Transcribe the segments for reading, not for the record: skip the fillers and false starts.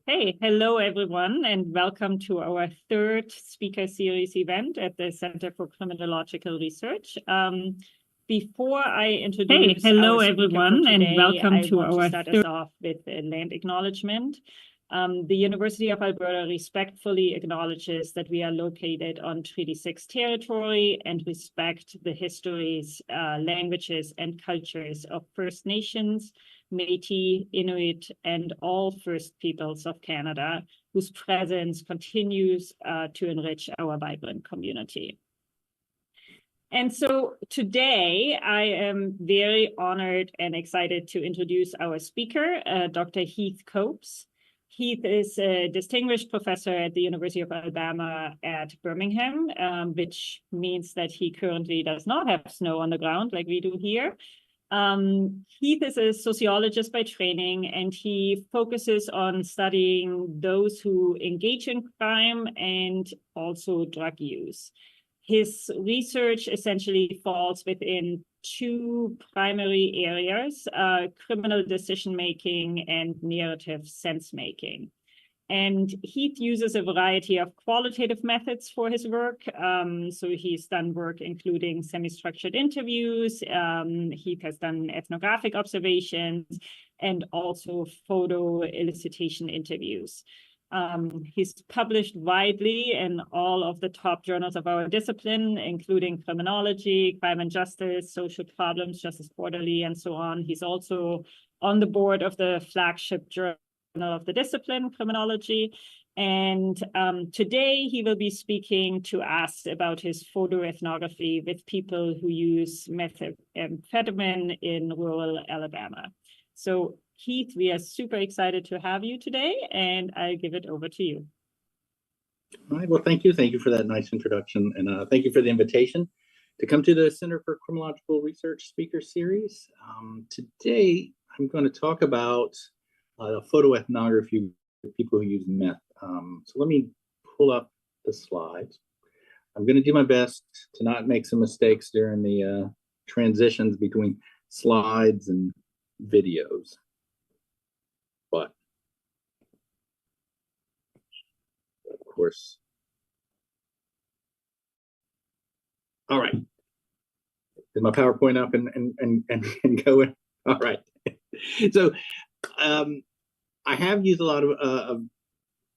Hey, hello everyone, and welcome to our third speaker series event at the Center for Criminological Research. Before I introduce Hello our speaker for everyone, and today, welcome I to want to our start us off with a land acknowledgement. The University of Alberta respectfully acknowledges that we are located on Treaty 6 territory and respect the histories, languages, and cultures of First Nations, Métis, Inuit, and all First Peoples of Canada, whose presence continues to enrich our vibrant community. And so today, I am very honored and excited to introduce our speaker, Dr. Heith Copes. Heith is a distinguished professor at the University of Alabama at Birmingham, which means that he currently does not have snow on the ground like we do here. Heith is a sociologist by training, and he focuses on studying those who engage in crime and also drug use. His research essentially falls within two primary areas, criminal decision-making and narrative sense-making. And Heith uses a variety of qualitative methods for his work. So he's done work including semi-structured interviews. Heith has done ethnographic observations and also photo elicitation interviews. He's published widely in all of the top journals of our discipline, including Criminology, Crime and Justice, Social Problems, Justice Quarterly, and so on. He's also on the board of the flagship journal of the discipline, Criminology. And today he will be speaking to us about his photoethnography with people who use methamphetamine in rural Alabama. So Heith, we are super excited to have you today, and I'll give it over to you. All right, well, thank you. Thank you for that nice introduction, and thank you for the invitation to come to the Center for Criminological Research Speaker Series. Today, I'm going to talk about photoethnography with people who use meth. So let me pull up the slides. I'm going to do my best to not make some mistakes during the transitions between slides and videos. But, of course. All right. Is my PowerPoint up and going? All right. So I have used a lot of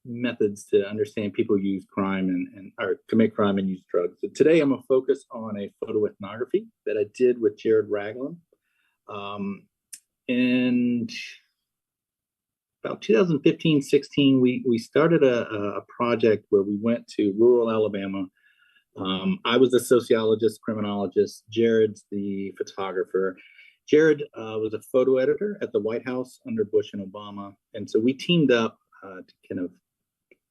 methods to understand people who use crime or commit crime and use drugs. So today I'm going to focus on a photoethnography that I did with Jared Ragland. And about 2015-16, we started a project where we went to rural Alabama. I was the sociologist, criminologist. Jared's the photographer. Jared was a photo editor at the White House under Bush and Obama. And so we teamed up to kind of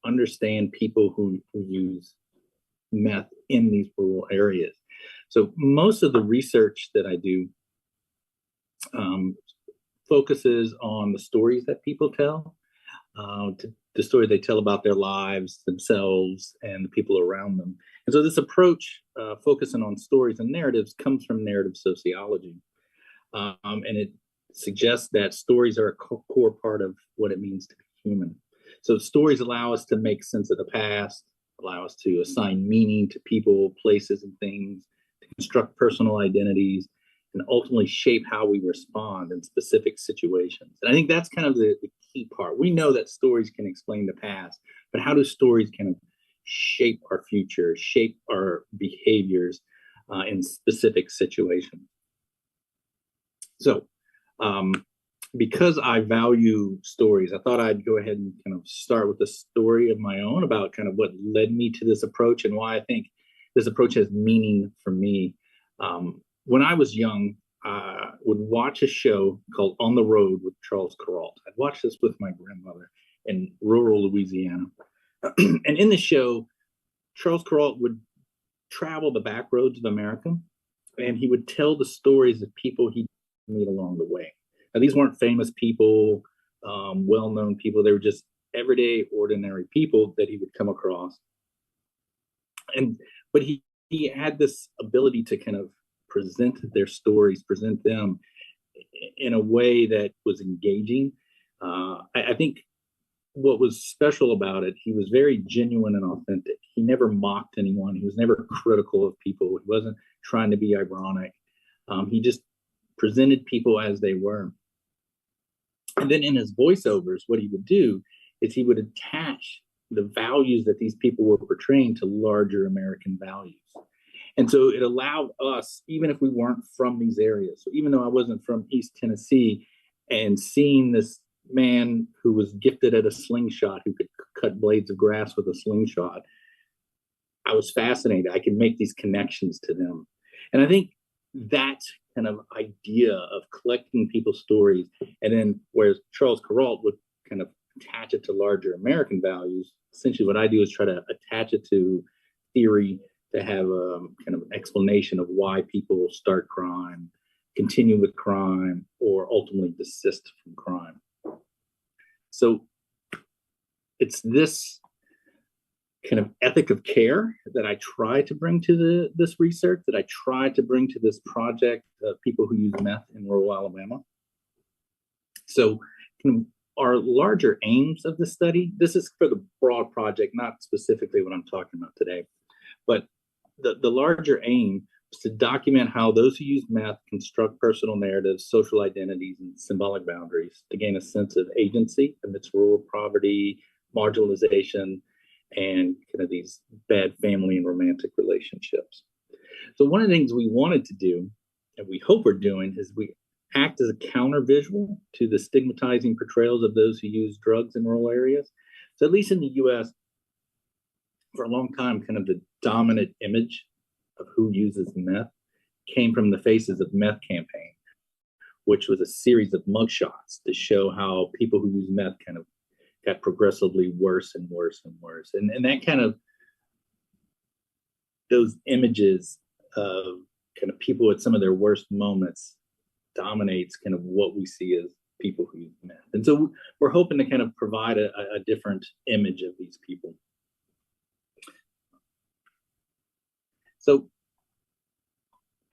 understand people who use meth in these rural areas. So most of the research that I do focuses on the stories that people tell, the story they tell about their lives, themselves, and the people around them. And so this approach, focusing on stories and narratives, comes from narrative sociology. And it suggests that stories are a core part of what it means to be human. So stories allow us to make sense of the past, allow us to assign meaning to people, places, and things, to construct personal identities, and ultimately shape how we respond in specific situations. And I think that's kind of the key part. We know that stories can explain the past, but how do stories kind of shape our future, shape our behaviors in specific situations? So because I value stories, I thought I'd go ahead and kind of start with a story of my own about kind of what led me to this approach and why I think this approach has meaning for me. When I was young, I would watch a show called On the Road with Charles Kuralt. I'd watch this with my grandmother in rural Louisiana. And in the show, Charles Kuralt would travel the back roads of America, and he would tell the stories of people he meet along the way. Now, these weren't famous people, well-known people. They were just everyday, ordinary people that he would come across. But he had this ability to kind of present their stories, present them in a way that was engaging. I think what was special about it, he was very genuine and authentic. He never mocked anyone. He was never critical of people. He wasn't trying to be ironic. He just presented people as they were. And then in his voiceovers, what he would do is he would attach the values that these people were portraying to larger American values. And so it allowed us, even if we weren't from these areas, so even though I wasn't from East Tennessee, and seeing this man who was gifted at a slingshot, who could cut blades of grass with a slingshot, I was fascinated. I could make these connections to them. And I think that kind of idea of collecting people's stories, and then whereas Charles Kuralt would kind of attach it to larger American values, essentially what I do is try to attach it to theory, to have a kind of explanation of why people start crime, continue with crime, or ultimately desist from crime. So it's this kind of ethic of care that I try to bring to this research, that I try to bring to this project of people who use meth in rural Alabama. So our larger aims of the study, this is for the broad project, not specifically what I'm talking about today, but the larger aim is to document how those who use meth construct personal narratives, social identities, and symbolic boundaries to gain a sense of agency amidst rural poverty, marginalization, and kind of these bad family and romantic relationships. So one of the things we wanted to do, and we hope we're doing, is we act as a counter visual to the stigmatizing portrayals of those who use drugs in rural areas. So at least in the US, for a long time, kind of the dominant image of who uses meth came from the Faces of Meth campaign, which was a series of mugshots to show how people who use meth kind of got progressively worse and worse and worse. And that kind of, those images of kind of people at some of their worst moments dominates kind of what we see as people who use meth. And so we're hoping to kind of provide a different image of these people. So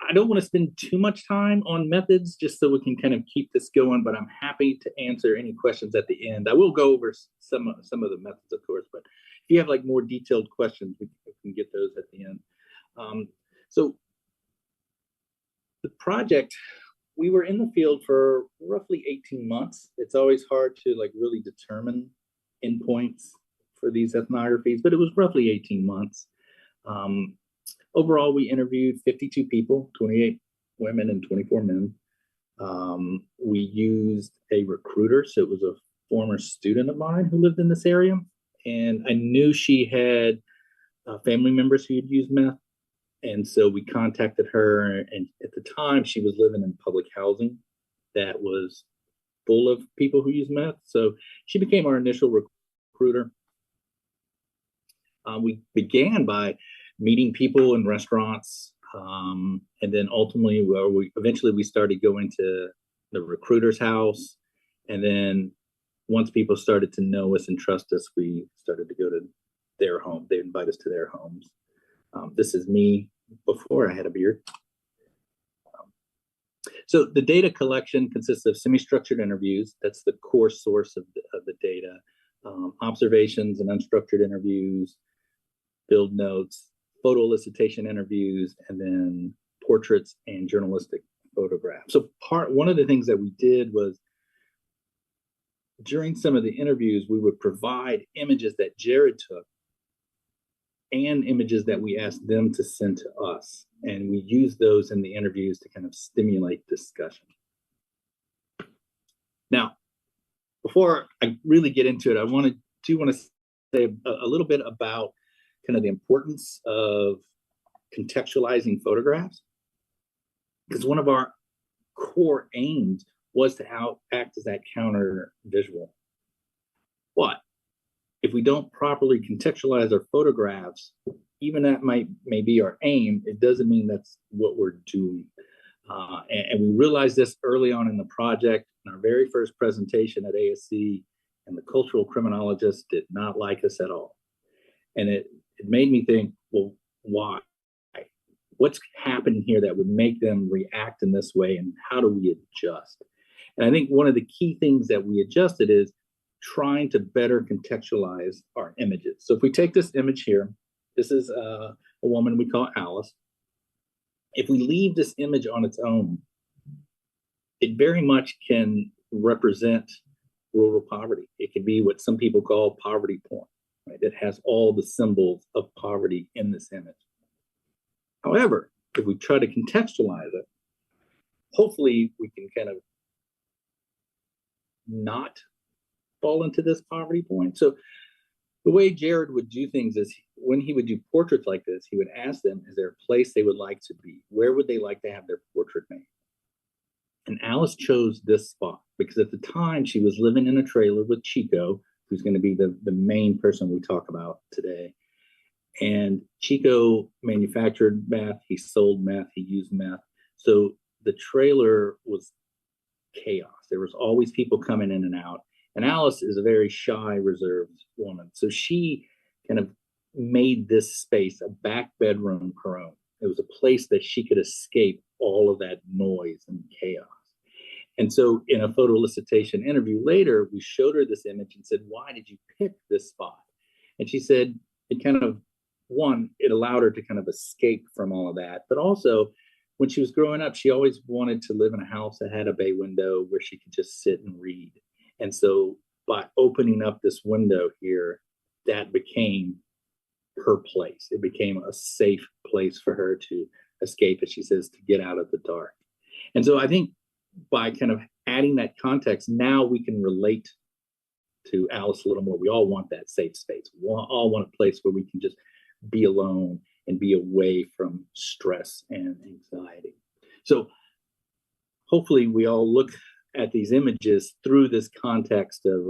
I don't want to spend too much time on methods just so we can kind of keep this going, but I'm happy to answer any questions at the end. I will go over some of the methods, of course, but if you have like more detailed questions, we can get those at the end. So the project, we were in the field for roughly 18 months. It's always hard to like really determine endpoints for these ethnographies, but it was roughly 18 months. Overall, we interviewed 52 people, 28 women and 24 men. We used a recruiter, so it was a former student of mine who lived in this area, and I knew she had family members who had used meth, and so we contacted her, and at the time, she was living in public housing that was full of people who use meth, so she became our initial recruiter. We began by meeting people in restaurants, and then ultimately, eventually we started going to the recruiter's house, and then once people started to know us and trust us, we started to go to their home. They invite us to their homes. This is me before I had a beard. So the data collection consists of semi-structured interviews. That's the core source of the data. Observations and unstructured interviews, field notes, photo elicitation interviews, and then portraits and journalistic photographs. So one of the things that we did was during some of the interviews, we would provide images that Jared took and images that we asked them to send to us. And we used those in the interviews to kind of stimulate discussion. Now, before I really get into it, I want to say a little bit about kind of the importance of contextualizing photographs, because one of our core aims was to act as that counter visual. But if we don't properly contextualize our photographs, even that may be our aim, it doesn't mean that's what we're doing. And we realized this early on in the project. In our very first presentation at ASC, and the cultural criminologists did not like us at all. And it made me think, well, why? What's happening here that would make them react in this way, and how do we adjust? And I think one of the key things that we adjusted is trying to better contextualize our images. So if we take this image here, this is a woman we call Alice. If we leave this image on its own, it very much can represent rural poverty. It can be what some people call poverty porn, right? It has all the symbols of poverty in this image. However, if we try to contextualize it, hopefully we can kind of not fall into this poverty point. So the way Jared would do things is when he would do portraits like this, he would ask them, is there a place they would like to be? Where would they like to have their portrait made? And Alice chose this spot because at the time she was living in a trailer with Chico, who's going to be the main person we talk about today. And Chico manufactured meth, he sold meth, he used meth. So the trailer was chaos. There was always people coming in and out. And Alice is a very shy, reserved woman. So she kind of made this space, a back bedroom, her own. It was a place that she could escape all of that noise and chaos. And so in a photo elicitation interview later, we showed her this image and said, why did you pick this spot? And she said, it kind of, one, it allowed her to kind of escape from all of that. But also, when she was growing up, she always wanted to live in a house that had a bay window where she could just sit and read. And so by opening up this window here, that became her place. It became a safe place for her to escape, as she says, to get out of the dark. And so I think by kind of adding that context, now we can relate to Alice a little more. We all want that safe space. We all want a place where we can just be alone and be away from stress and anxiety. So hopefully we all look at these images through this context of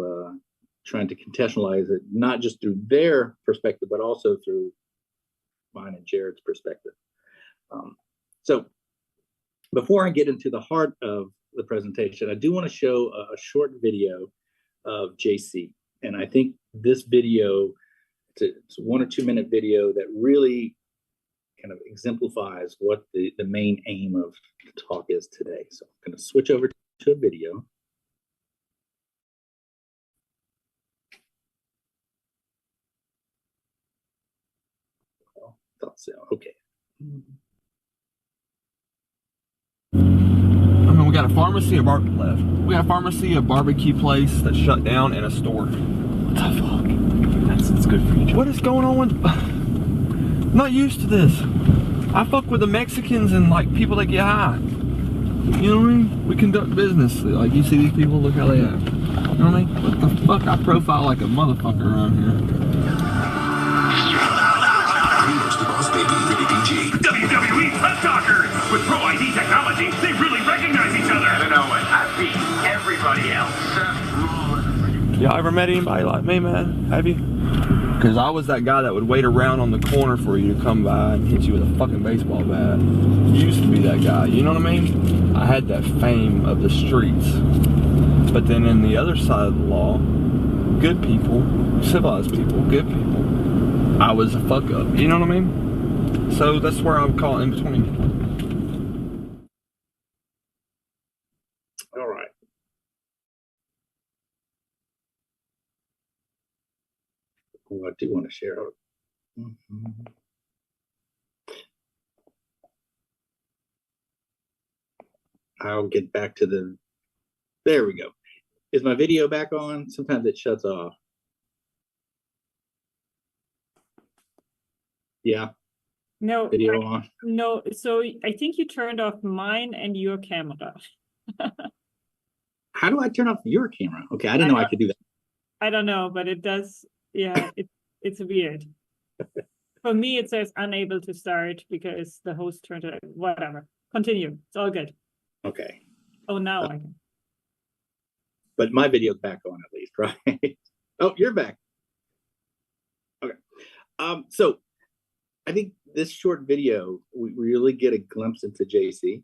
trying to contextualize it, not just through their perspective, but also through mine and Jared's perspective. So before I get into the heart of the presentation, I do want to show a short video of JC. And I think this video, it's a 1 or 2 minute video that really kind of exemplifies what the main aim of the talk is today. So I'm going to switch over to a video. Oh, thought so. Okay. We got a pharmacy, we got a pharmacy, a barbecue place that shut down, and a store. What the fuck? That's good for you. What is going on with? I'm not used to this. I fuck with the Mexicans and like people that get high. You know what I mean? We conduct business. Like you see these people, look how they act. You know what I mean? What the fuck? I profile like a motherfucker around here. WWE Pep Talkers! With Pro ID technology, they really recognize each other! I don't know what, I beat everybody else. Y'all ever met anybody like me, man? Have you? Because I was that guy that would wait around on the corner for you to come by and hit you with a fucking baseball bat. Used to be that guy, you know what I mean? I had that fame of the streets. But then in the other side of the law, good people, civilized people, good people, I was a fuck up, you know what I mean? So that's where I'm caught in between. All right. Oh, I do want to share. I'll get back to the, there we go. Is my video back on? Sometimes it shuts off. Yeah. No, video on. No, so I think you turned off mine and your camera. How do I turn off your camera? Okay, I didn't know I could do that. I don't know, but it does. Yeah, it's weird. For me, it says unable to start because the host turned it. Whatever. Continue. It's all good. Okay. Oh, now I can. But my video's back on at least, right? Oh, you're back. Okay. So I think this short video, we really get a glimpse into JC.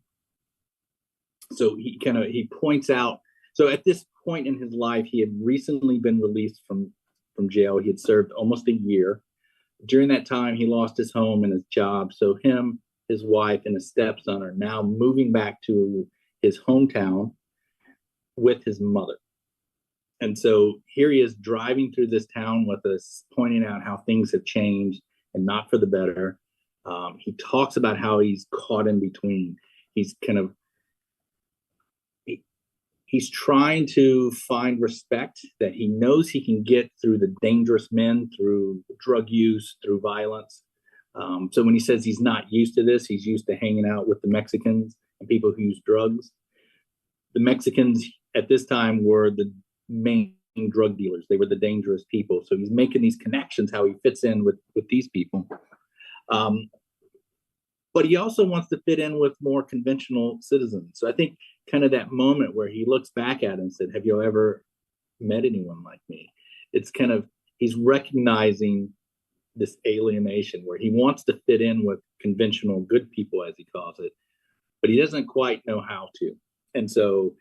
So he points out, so at this point in his life, he had recently been released from jail. He had served almost a year. During that time, he lost his home and his job. So him, his wife, and his stepson are now moving back to his hometown with his mother. And so here he is driving through this town with us, pointing out how things have changed and not for the better. He talks about how he's caught in between. He's kind of, he's trying to find respect that he knows he can get through the dangerous men, through drug use, through violence. So when he says he's not used to this, he's used to hanging out with the Mexicans and people who use drugs. The Mexicans at this time were the main drug dealers. They were the dangerous people. So he's making these connections, how he fits in with these people. But he also wants to fit in with more conventional citizens. So I think kind of that moment where he looks back at it and said, have you ever met anyone like me? It's kind of, he's recognizing this alienation where he wants to fit in with conventional good people, as he calls it, but he doesn't quite know how to. And so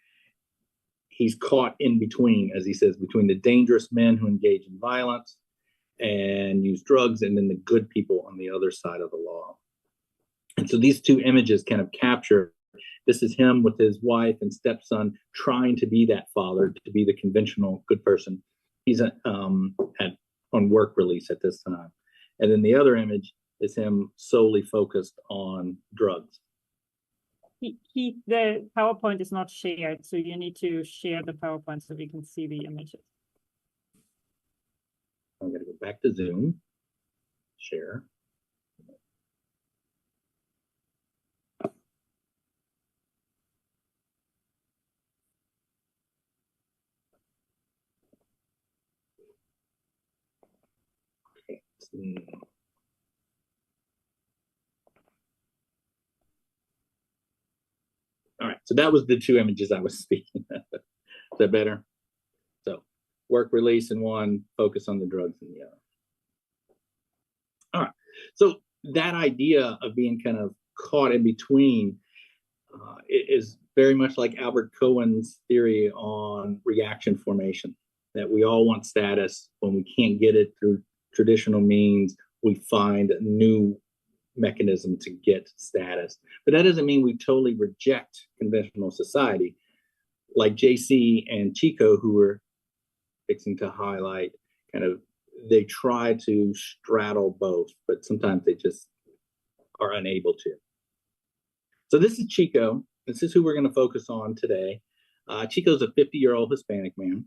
he's caught in between, as he says, between the dangerous men who engage in violence and use drugs, and then the good people on the other side of the law. And so these two images kind of capture, this is him with his wife and stepson trying to be that father, to be the conventional good person. He's on work release at this time. And then the other image is him solely focused on drugs. The PowerPoint is not shared, so you need to share the PowerPoint so we can see the images. I'm going to go back to Zoom, share. Okay. All right, so that was the two images I was speaking of. Is that better? So work release in one, focus on the drugs in the other. All right, so that idea of being kind of caught in between is very much like Albert Cohen's theory on reaction formation, that we all want status. When we can't get it through traditional means, we find a new mechanism to get status. But that doesn't mean we totally reject conventional society. Like JC and Chico, who were fixing to highlight, kind of, they try to straddle both, but sometimes they just are unable to. So this is Chico. This is who we're going to focus on today. Chico's a 50-year-old Hispanic man.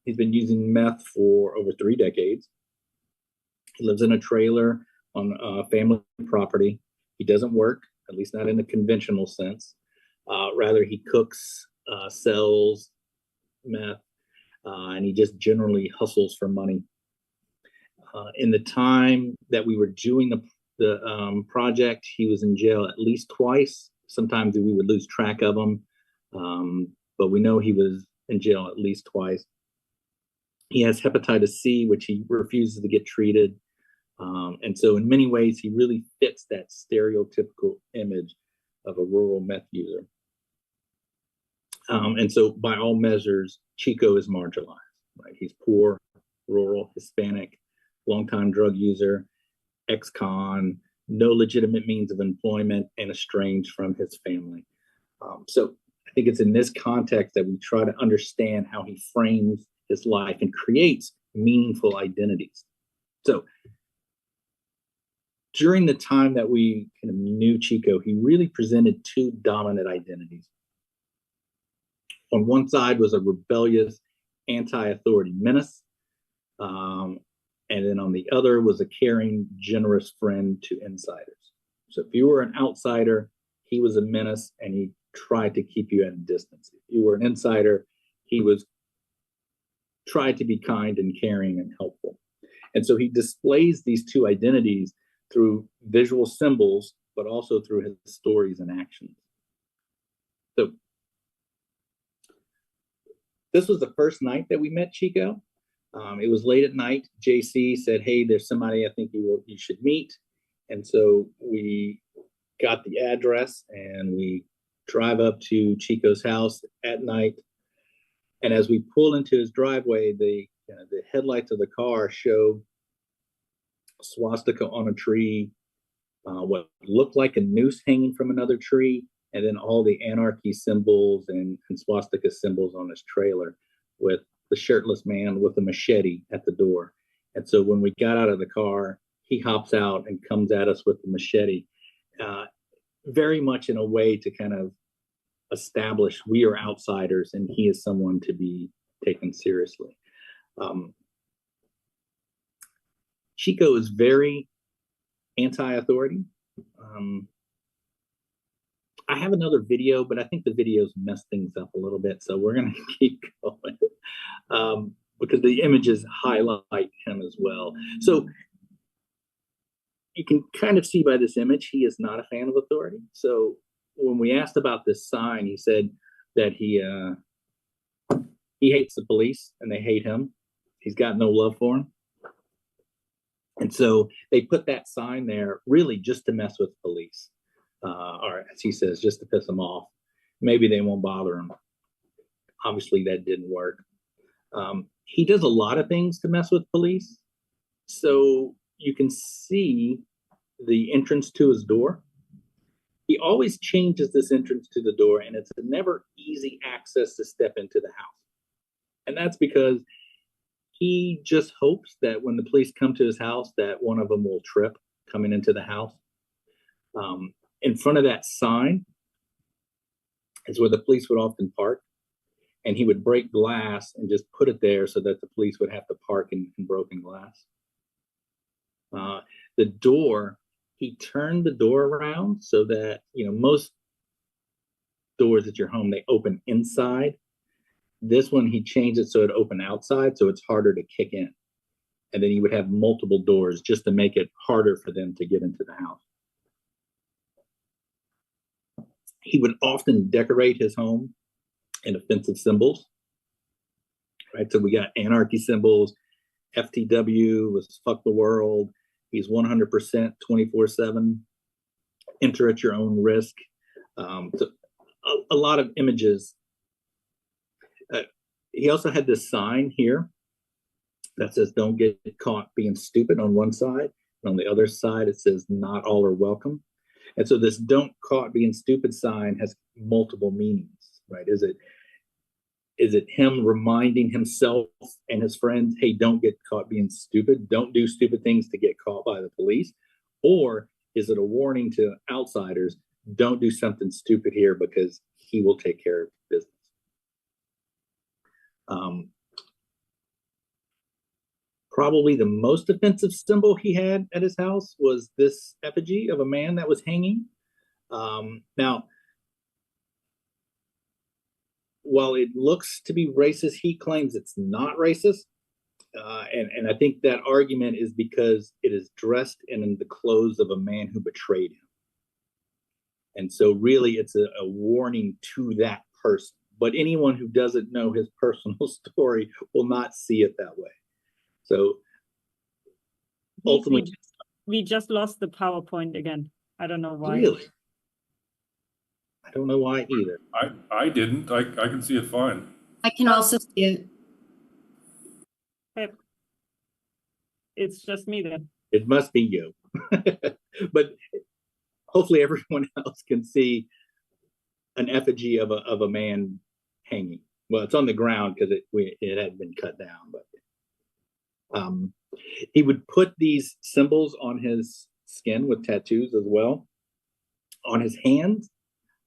He's been using meth for over 3 decades. He lives in a trailer on family property. He doesn't work, at least not in the conventional sense. Rather, he cooks, sells meth, and he just generally hustles for money. In the time that we were doing the project, he was in jail at least twice. Sometimes we would lose track of him, but we know he was in jail at least twice. He has hepatitis C, which he refuses to get treated. And so in many ways, he really fits that stereotypical image of a rural meth user. And so by all measures, Chico is marginalized, right? He's poor, rural, Hispanic, longtime drug user, ex-con, no legitimate means of employment, and estranged from his family. So I think it's in this context that we try to understand how he frames his life and creates meaningful identities. So during the time that we kind of knew Chico, he really presented 2 dominant identities. On one side was a rebellious, anti-authority menace, and then on the other was a caring, generous friend to insiders. So if you were an outsider, he was a menace and he tried to keep you at a distance. If you were an insider, he tried to be kind and caring and helpful. And so he displays these 2 identities through visual symbols, but also through his stories and actions. So this was the first night that we met Chico. It was late at night. JC said, hey, there's somebody I think you should meet. And so we got the address and we drive up to Chico's house at night. And as we pull into his driveway, the headlights of the car show a swastika on a tree, what looked like a noose hanging from another tree, and then all the anarchy symbols and swastika symbols on his trailer with the shirtless man with a machete at the door. And so when we got out of the car, he hops out and comes at us with the machete, very much in a way to kind of establish we are outsiders and he is someone to be taken seriously. Chico is very anti-authority. I have another video, but I think the videos mess things up a little bit, so we're going to keep going because the images highlight him as well. So you can kind of see by this image, he is not a fan of authority. So when we asked about this sign, he said that he hates the police and they hate him. He's got no love for him. And so they put that sign there really just to mess with police. Or as he says, just to piss them off. Maybe they won't bother him. Obviously, that didn't work. He does a lot of things to mess with police. So you can see the entrance to his door. He always changes this entrance to the door, and it's never easy access to step into the house. And that's because he just hopes that when the police come to his house, that one of them will trip coming into the house. In front of that sign is where the police would often park, and he would break glass and just put it there so that the police would have to park in broken glass. The door, he turned the door around so that, most doors at your home, they open inside. This one, he changed it so it opened outside, so it's harder to kick in. And then he would have multiple doors just to make it harder for them to get into the house. He would often decorate his home in offensive symbols, right? So we got anarchy symbols. FTW was fuck the world. He's 100% 24/7. Enter at your own risk. So a lot of images. He also had this sign here that says, "Don't get caught being stupid" on one side. And on the other side, it says, "Not all are welcome." And so this "don't caught being stupid" sign has multiple meanings, right? Is it him reminding himself and his friends, hey, don't get caught being stupid. Don't do stupid things to get caught by the police. Or is it a warning to outsiders, don't do something stupid here because he will take care of business. Probably the most offensive symbol he had at his house was this effigy of a man that was hanging. Now, while it looks to be racist, he claims it's not racist. And I think that argument is because it is dressed in the clothes of a man who betrayed him. And so really it's a warning to that person. But anyone who doesn't know his personal story will not see it that way. So ultimately, we just lost the PowerPoint again. I don't know why. Really? I don't know why either. I didn't. I can see it fine. I can also see it. Okay. It's just me then. It must be you. But hopefully everyone else can see an effigy of a man hanging. Well, it's on the ground because it had been cut down, but he would put these symbols on his skin with tattoos as well. On his hands,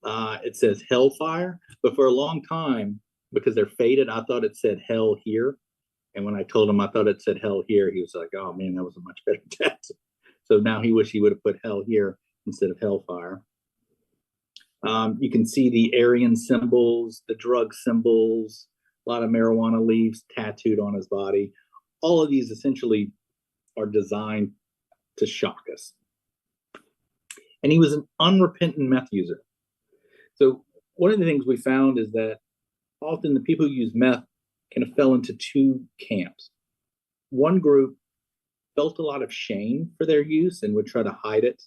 it says hellfire, but for a long time, because they're faded, I thought it said hell here. And when I told him I thought it said hell here, he was like, oh man, that was a much better tattoo. So now he wished he would have put hell here instead of hellfire. You can see the Aryan symbols, the drug symbols, a lot of marijuana leaves tattooed on his body. All of these essentially are designed to shock us. And he was an unrepentant meth user. So one of the things we found is that often the people who use meth kind of fell into two camps. One group felt a lot of shame for their use and would try to hide it.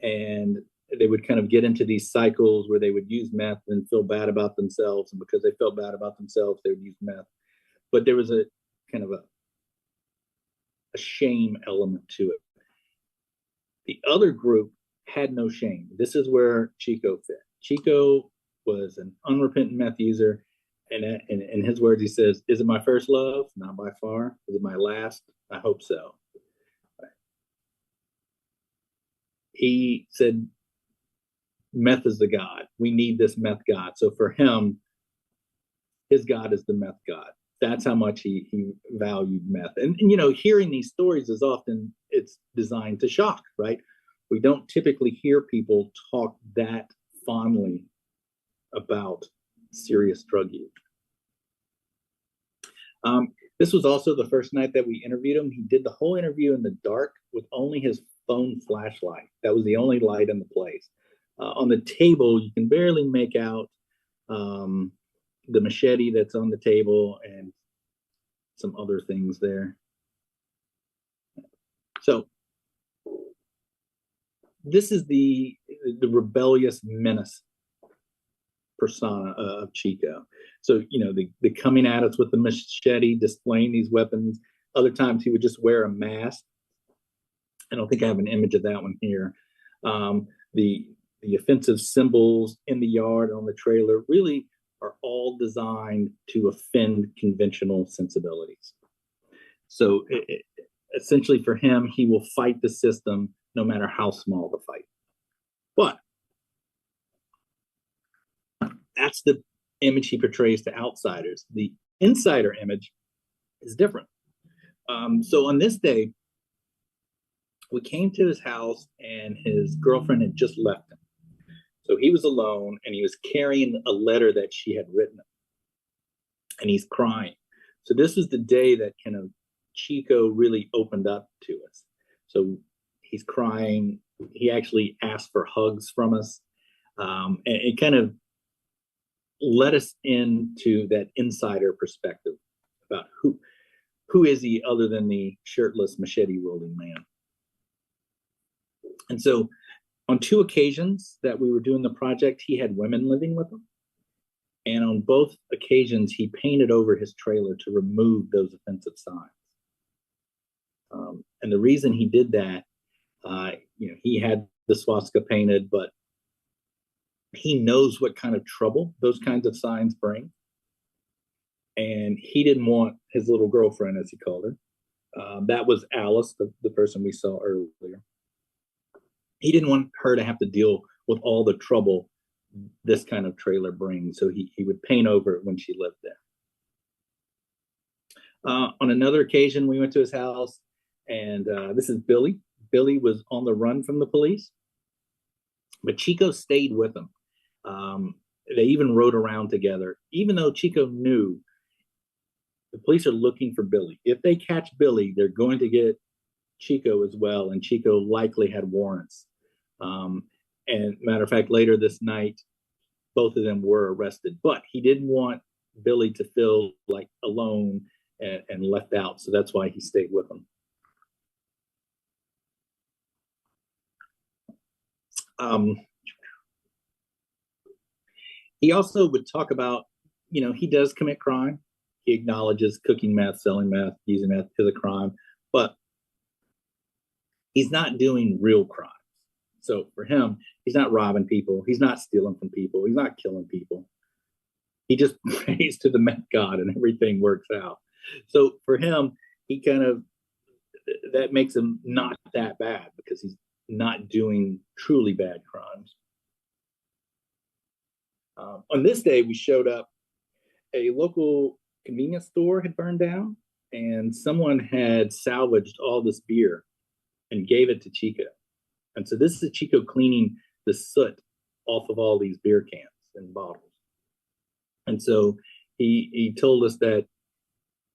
And they would kind of get into these cycles where they would use meth and feel bad about themselves. And because they felt bad about themselves, they would use meth. But there was a kind of a shame element to it. The other group had no shame. This is where Chico fit. Chico was an unrepentant meth user. And in his words, he says, "Is it my first love? Not by far. Is it my last? I hope so." He said, "Meth is the god. We need this meth god." So for him, his god is the meth god. That's how much he valued meth. And hearing these stories is often, it's designed to shock, right? We don't typically hear people talk that fondly about serious drug use. This was also the first night that we interviewed him. He did the whole interview in the dark with only his phone flashlight. That was the only light in the place. On the table, you can barely make out the machete that's on the table and some other things there. So this is the rebellious menace persona of Chico. So, the coming at us with the machete, displaying these weapons. Other times he would just wear a mask. I don't think I have an image of that one here. The offensive symbols in the yard, on the trailer, really are all designed to offend conventional sensibilities. So essentially for him, he will fight the system no matter how small the fight. But that's the image he portrays to outsiders. The insider image is different. So on this day, we came to his house and his girlfriend had just left him. So he was alone and he was carrying a letter that she had written him. And he's crying. So this was the day that kind of Chico really opened up to us. So he's crying. He actually asked for hugs from us. And it kind of led us into that insider perspective about who is he other than the shirtless machete wielding man. And so on 2 occasions that we were doing the project, he had women living with him. And on both occasions, he painted over his trailer to remove those offensive signs. And the reason he did that, he had the swastika painted, but he knows what kind of trouble those kinds of signs bring. And he didn't want his little girlfriend, as he called her. That was Alice, the person we saw earlier. He didn't want her to have to deal with all the trouble this kind of trailer brings. So he would paint over it when she lived there. On another occasion, we went to his house, and this is Billy. Billy was on the run from the police, but Chico stayed with him. They even rode around together, even though Chico knew the police are looking for Billy. If they catch Billy, they're going to get Chico as well, and Chico likely had warrants. And matter of fact, later this night, both of them were arrested, but he didn't want Billy to feel like alone and left out, so that's why he stayed with them. He also would talk about, he does commit crime. He acknowledges cooking meth, selling meth, using meth is a crime, but he's not doing real crimes. So for him, he's not robbing people. He's not stealing from people. He's not killing people. He just prays to the meth god and everything works out. So for him, that makes him not that bad because he's not doing truly bad crimes. On this day, we showed up. A local convenience store had burned down, and someone had salvaged all this beer and gave it to Chico. And so this is Chico cleaning the soot off of all these beer cans and bottles. And so he told us that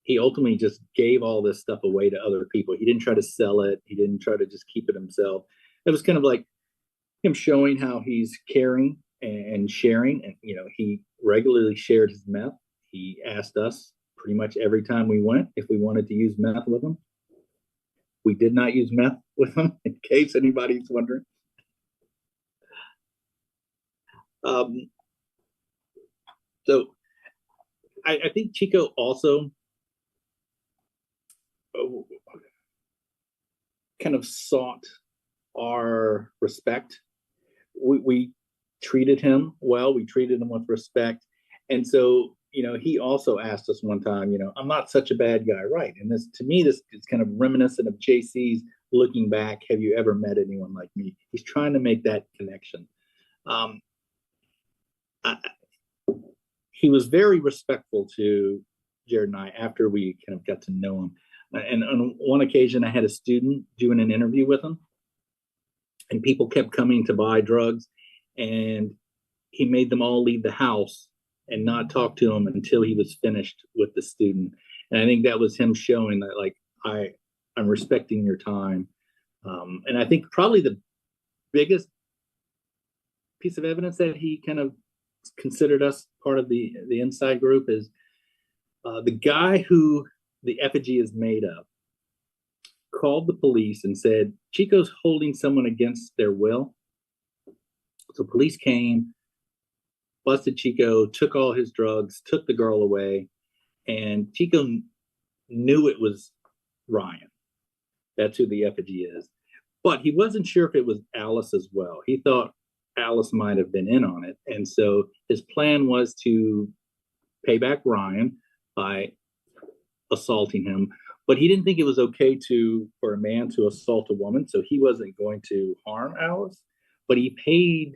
he ultimately just gave all this stuff away to other people. He didn't try to sell it. He didn't try to just keep it himself. It was kind of like him showing how he's caring and sharing. And, he regularly shared his meth. He asked us pretty much every time we went if we wanted to use meth with him. We did not use meth with him, in case anybody's wondering. So I think Chico also kind of sought our respect. We treated him well. We treated him with respect. And so he also asked us one time, I'm not such a bad guy, right? And this, to me, this is kind of reminiscent of JC's looking back. Have you ever met anyone like me? He's trying to make that connection. He was very respectful to Jared and I after we kind of got to know him. And on one occasion, I had a student doing an interview with him, and people kept coming to buy drugs, and he made them all leave the house and not talk to him until he was finished with the student. And I think that was him showing that, like, I'm respecting your time. And I think probably the biggest piece of evidence that he kind of considered us part of the inside group is the guy who the effigy is made of called the police and said, Chico's holding someone against their will. So police came, busted Chico, took all his drugs, took the girl away, and Chico knew it was Ryan. That's who the effigy is. But he wasn't sure if it was Alice as well. He thought Alice might have been in on it. And so his plan was to pay back Ryan by assaulting him. But he didn't think it was okay for a man to assault a woman. So he wasn't going to harm Alice. But he paid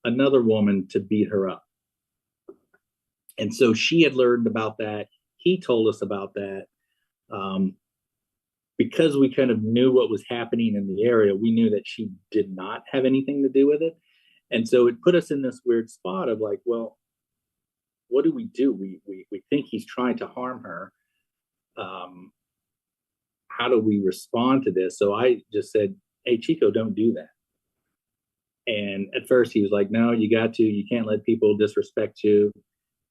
another woman to beat her up. And so she had learned about that. He told us about that. Because we kind of knew what was happening in the area, we knew that she did not have anything to do with it. And so it put us in this weird spot of like, well, what do? We think he's trying to harm her. How do we respond to this? So I just said, hey, Chico, don't do that. And at first he was like, no, you can't let people disrespect you.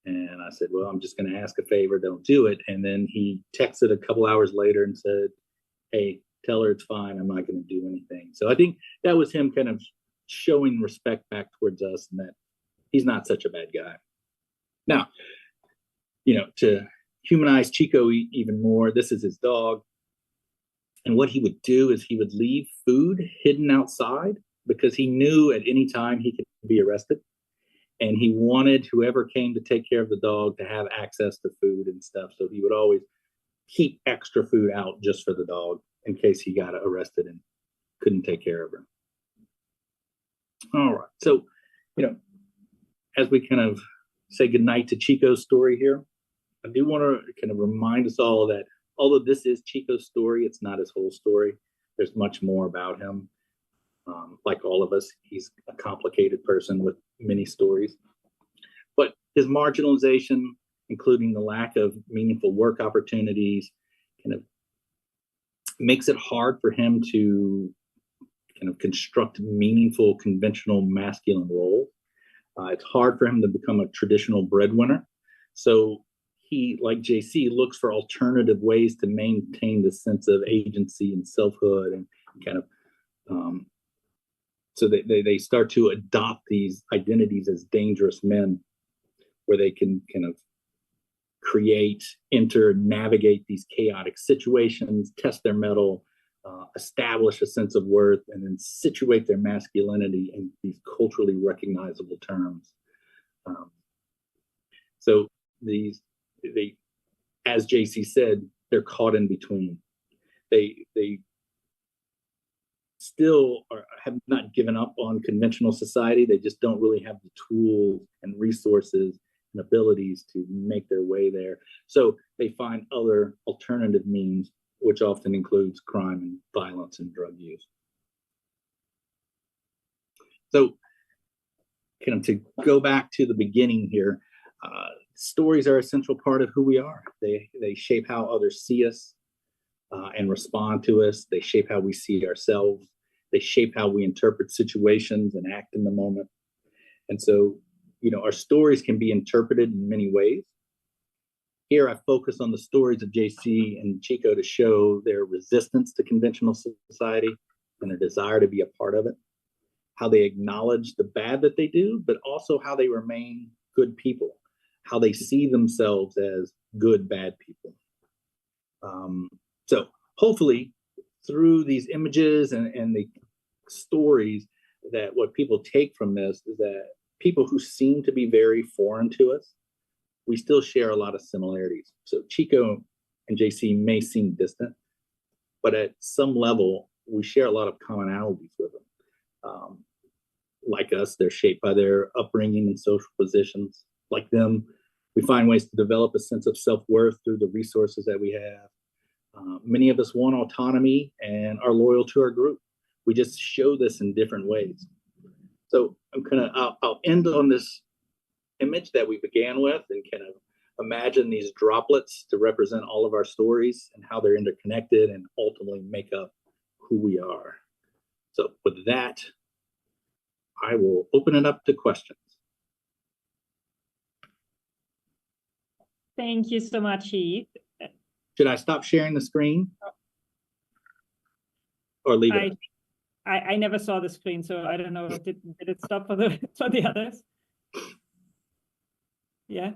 And I said, well, I'm just going to ask a favor. Don't do it. And then he texted a couple hours later and said, hey, tell her it's fine. I'm not going to do anything. So I think that was him kind of showing respect back towards us, and that he's not such a bad guy. Now, to humanize Chico even more, this is his dog. And what he would do is he would leave food hidden outside because he knew at any time he could be arrested. And he wanted whoever came to take care of the dog to have access to food and stuff. So he would always keep extra food out just for the dog in case he got arrested and couldn't take care of her. All right. So, as we kind of say goodnight to Chico's story here, I do want to kind of remind us all that although this is Chico's story, it's not his whole story. There's much more about him. Like all of us, he's a complicated person with many stories. But his marginalization, including the lack of meaningful work opportunities, kind of makes it hard for him to kind of construct meaningful, conventional masculine roles. It's hard for him to become a traditional breadwinner. So he, like JC, looks for alternative ways to maintain the sense of agency and selfhood, and kind of so they start to adopt these identities as dangerous men, where they can kind of create, enter, navigate these chaotic situations, test their mettle, establish a sense of worth, and then situate their masculinity in these culturally recognizable terms. So they, as JC said, they're caught in between. They still have not given up on conventional society. They just don't really have the tools and resources and abilities to make their way there. So they find other alternative means, which often includes crime and violence and drug use. So kind of to go back to the beginning here, stories are a central part of who we are. They shape how others see us and respond to us. They shape how we see ourselves. They shape how we interpret situations and act in the moment. And so, our stories can be interpreted in many ways. Here, I focus on the stories of JC and Chico to show their resistance to conventional society and their desire to be a part of it, how they acknowledge the bad that they do, but also how they remain good people, how they see themselves as good, bad people. So hopefully through these images and the stories, that what people take from this is that people who seem to be very foreign to us, we still share a lot of similarities. So Chico and JC may seem distant, but at some level, we share a lot of commonalities with them. Like us, they're shaped by their upbringing and social positions. Like them, we find ways to develop a sense of self-worth through the resources that we have. Many of us want autonomy and are loyal to our group. We just show this in different ways. So I'll end on this image that we began with and kind of imagine these droplets to represent all of our stories and how they're interconnected and ultimately make up who we are. So with that, I will open it up to questions. Thank you so much, Heith. Should I stop sharing the screen or leave it? I never saw the screen, so I don't know. Did it stop for the others? Yeah.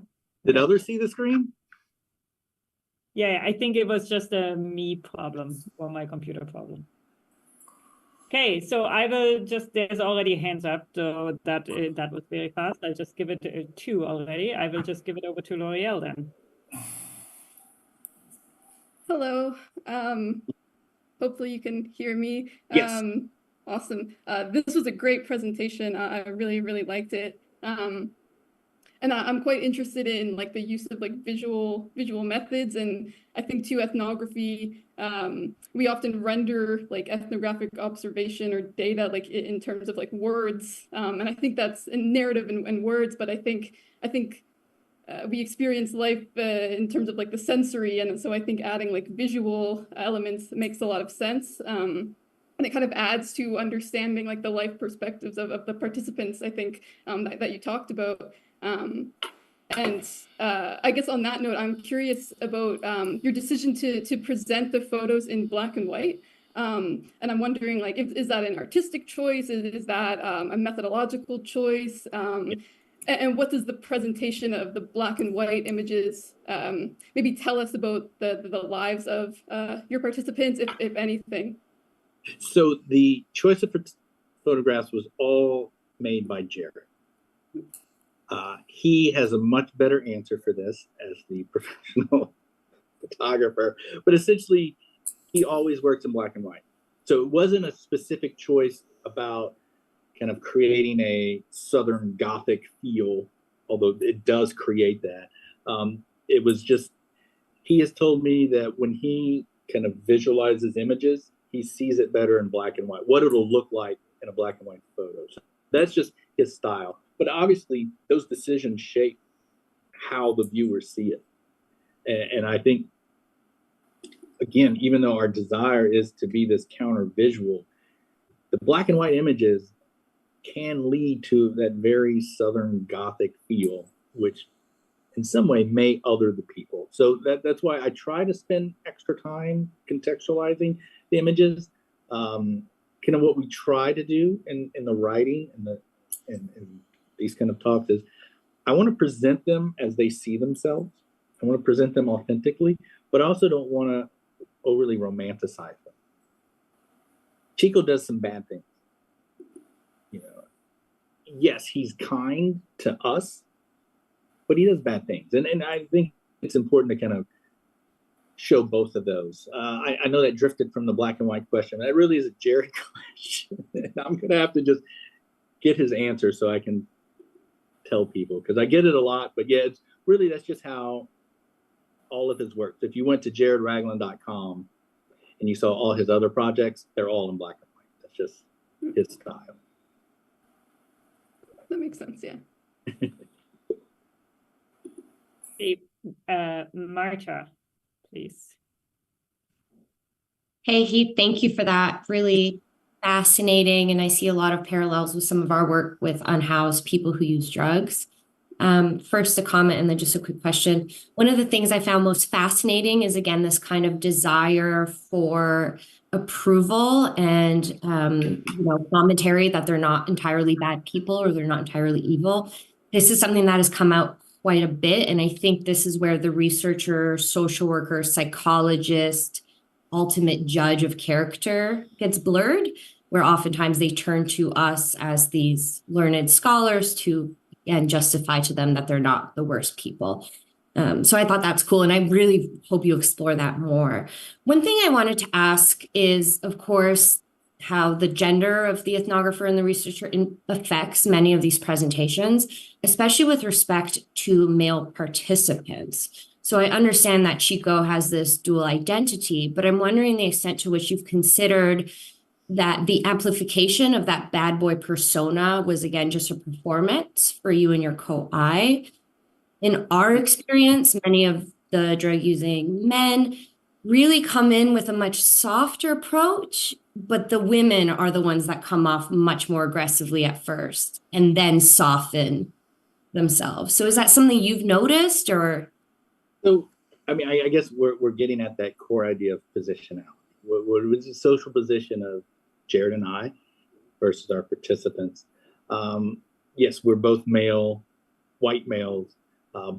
Did others see the screen? Yeah, I think it was just a me problem or my computer problem. Okay, so I will just, there's already hands up, so that was very fast. I'll just give it 2 already. I will just give it over to L'Oreal then. Hello. Hopefully you can hear me. Yes. Awesome. This was a great presentation. I really, really liked it. And I'm quite interested in like the use of like visual methods, and I think too ethnography, we often render like ethnographic observation or data like in terms of like words, and I think that's in narrative and words, but I think we experience life in terms of like the sensory, and so I think adding like visual elements makes a lot of sense. And it kind of adds to understanding like the life perspectives of the participants, I think, that you talked about. And I guess on that note, I'm curious about your decision to present the photos in black and white. And I'm wondering, like, is that an artistic choice? Is that a methodological choice? And what does the presentation of the black and white images maybe tell us about the lives of your participants, if anything? So the choice of photographs was all made by Jared. He has a much better answer for this as the professional photographer, but essentially he always works in black and white. So it wasn't a specific choice about kind of creating a Southern Gothic feel, although it does create that. It was just, he has told me that when he kind of visualizes images, he sees it better in black and white, what it'll look like in a black and white photo. So that's just his style. But obviously, those decisions shape how the viewers see it. And I think, again, even though our desire is to be this counter visual, the black and white images can lead to that very Southern Gothic feel, which in some way may other the people. So that's why I try to spend extra time contextualizing the images. Kind of what we try to do in the writing and these kind of talks is I want to present them as they see themselves. I want to present them authentically, but I also don't want to overly romanticize them. Chico does some bad things. You know, yes, he's kind to us, but he does bad things. And I think it's important to kind of show both of those. I know that drifted from the black and white question. That really is a Jared question. I'm going to have to just get his answer so I can tell people, because I get it a lot. But yeah, it's really, that's just how all of his work. If you went to jaredragland.com and you saw all his other projects, they're all in black and white. That's just his style. That makes sense, yeah. Hey, Marta, please. Hey, Heath, thank you for that. Really fascinating. And I see a lot of parallels with some of our work with unhoused people who use drugs. First, a comment and then just a quick question. One of the things I found most fascinating is, again, this kind of desire for approval and commentary that they're not entirely bad people or they're not entirely evil. This is something that has come out quite a bit. And I think this is where the researcher, social worker, psychologist, ultimate judge of character gets blurred, where oftentimes they turn to us as these learned scholars to and justify to them that they're not the worst people. So I thought that's cool, and I really hope you explore that more. One thing I wanted to ask is, of course, how the gender of the ethnographer and the researcher affects many of these presentations, especially with respect to male participants. So I understand that Chico has this dual identity, but I'm wondering the extent to which you've considered that the amplification of that bad boy persona was, again, just a performance for you and your co-I. In our experience, many of the drug-using men really come in with a much softer approach, but the women are the ones that come off much more aggressively at first and then soften themselves. So is that something you've noticed, or? So, I mean, I guess we're getting at that core idea of positionality. What was the social position of Jared and I versus our participants? Yes, we're both male, white males.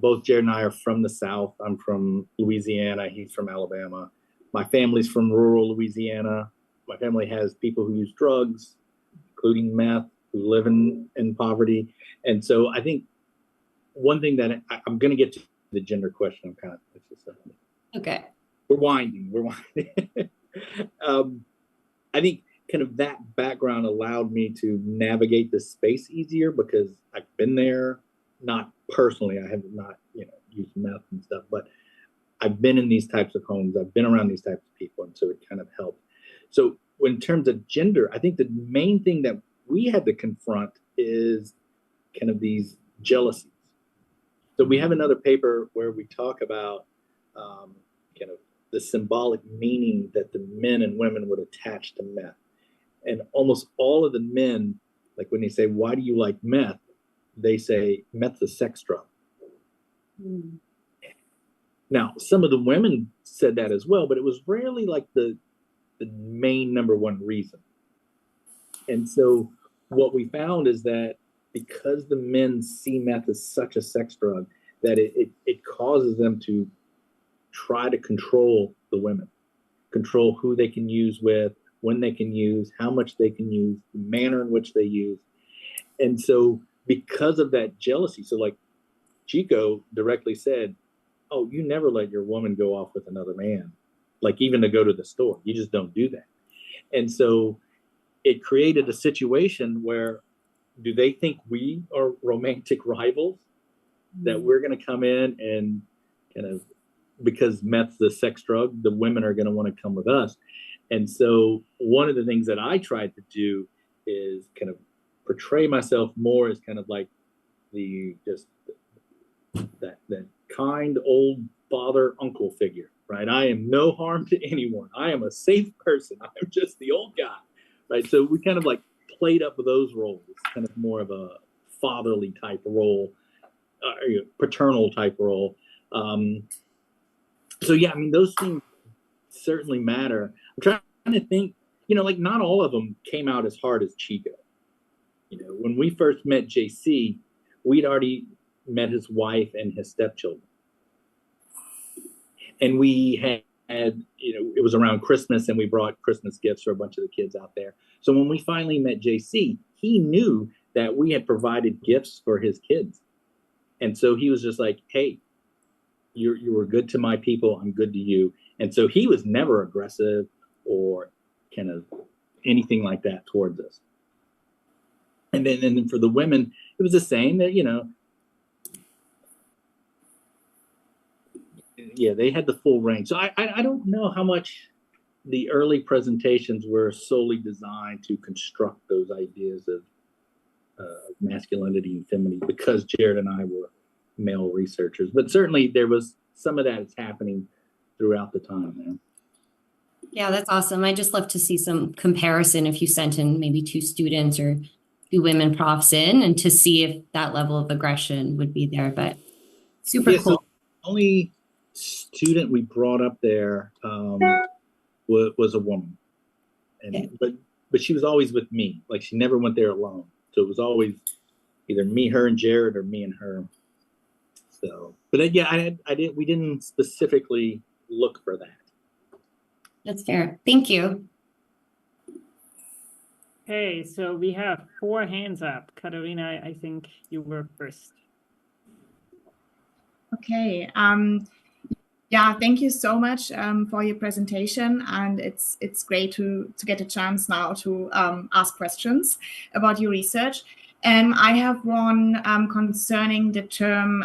Both Jared and I are from the South. I'm from Louisiana. He's from Alabama. My family's from rural Louisiana. My family has people who use drugs, including meth, who live in poverty. And so I think one thing that I'm going to get to the gender question. I'm kind of, okay. We're winding. I think kind of that background allowed me to navigate the space easier because I've been there. Not personally, I have not, used meth and stuff, but I've been in these types of homes. I've been around these types of people, and so it kind of helped. So in terms of gender, I think the main thing that we had to confront is kind of these jealousies. So we have another paper where we talk about kind of the symbolic meaning that the men and women would attach to meth. And almost all of the men, like when they say, "Why do you like meth?" they say meth's a sex drug. Mm. Now, some of the women said that as well, but it was rarely like the main number one reason. And so what we found is that because the men see meth as such a sex drug, that it causes them to try to control the women, control who they can use with, when they can use, how much they can use, the manner in which they use. And so because of that jealousy, so like Chico directly said, "Oh, you never let your woman go off with another man, like even to go to the store. You just don't do that." And so it created a situation where, do they think we are romantic rivals? That we're going to come in and kind of, because meth's the sex drug, the women are going to want to come with us. And so one of the things that I tried to do is kind of portray myself more as kind of like that kind old father uncle figure, right? I am no harm to anyone. I am a safe person. I'm just the old guy, right? So we kind of like played up those roles, kind of more of a fatherly type role, paternal type role. So yeah, I mean, those things certainly matter. I'm trying to think, like not all of them came out as hard as Chico. When we first met JC, we'd already met his wife and his stepchildren. And we had, it was around Christmas and we brought Christmas gifts for a bunch of the kids out there. So when we finally met JC, he knew that we had provided gifts for his kids. And so he was just like, "Hey, you were good to my people. I'm good to you." And so he was never aggressive or kind of anything like that towards us. And then for the women, it was the same. That yeah, they had the full range. So I don't know how much the early presentations were solely designed to construct those ideas of masculinity and femininity because Jared and I were male researchers. But certainly there was some of that is happening throughout the time, man. Yeah, that's awesome. I just love to see some comparison if you sent in maybe 2 students or 2 women profs in, and to see if that level of aggression would be there. But super cool. So only student we brought up there was a woman, and okay. but she was always with me. Like she never went there alone. So it was always either me, her, and Jared, or me and her. So, but yeah, we didn't specifically look for that. That's fair. Thank you. Okay, so we have 4 hands up. Katharina, I think you were first. Okay. Yeah, thank you so much for your presentation, and it's great to get a chance now to ask questions about your research. And I have one concerning the term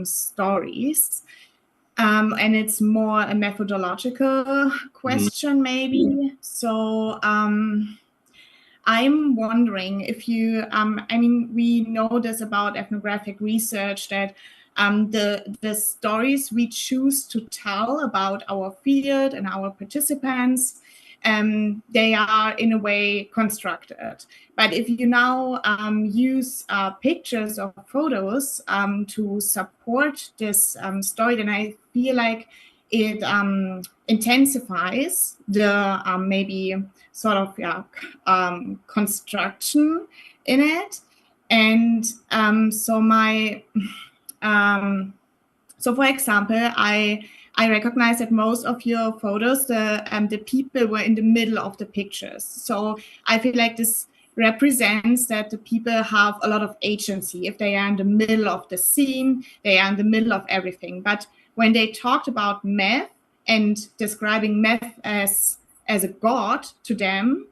stories, and it's more a methodological question, maybe. So I'm wondering if you, I mean, we know this about ethnographic research, that the stories we choose to tell about our field and our participants, they are in a way constructed. But if you now use pictures or photos to support this story, then I feel like it intensifies the maybe sort of construction in it. And so for example, I recognize that most of your photos, the people were in the middle of the pictures. So I feel like this represents that the people have a lot of agency. If they are in the middle of the scene, they are in the middle of everything. But when they talked about meth and describing meth as a god to them,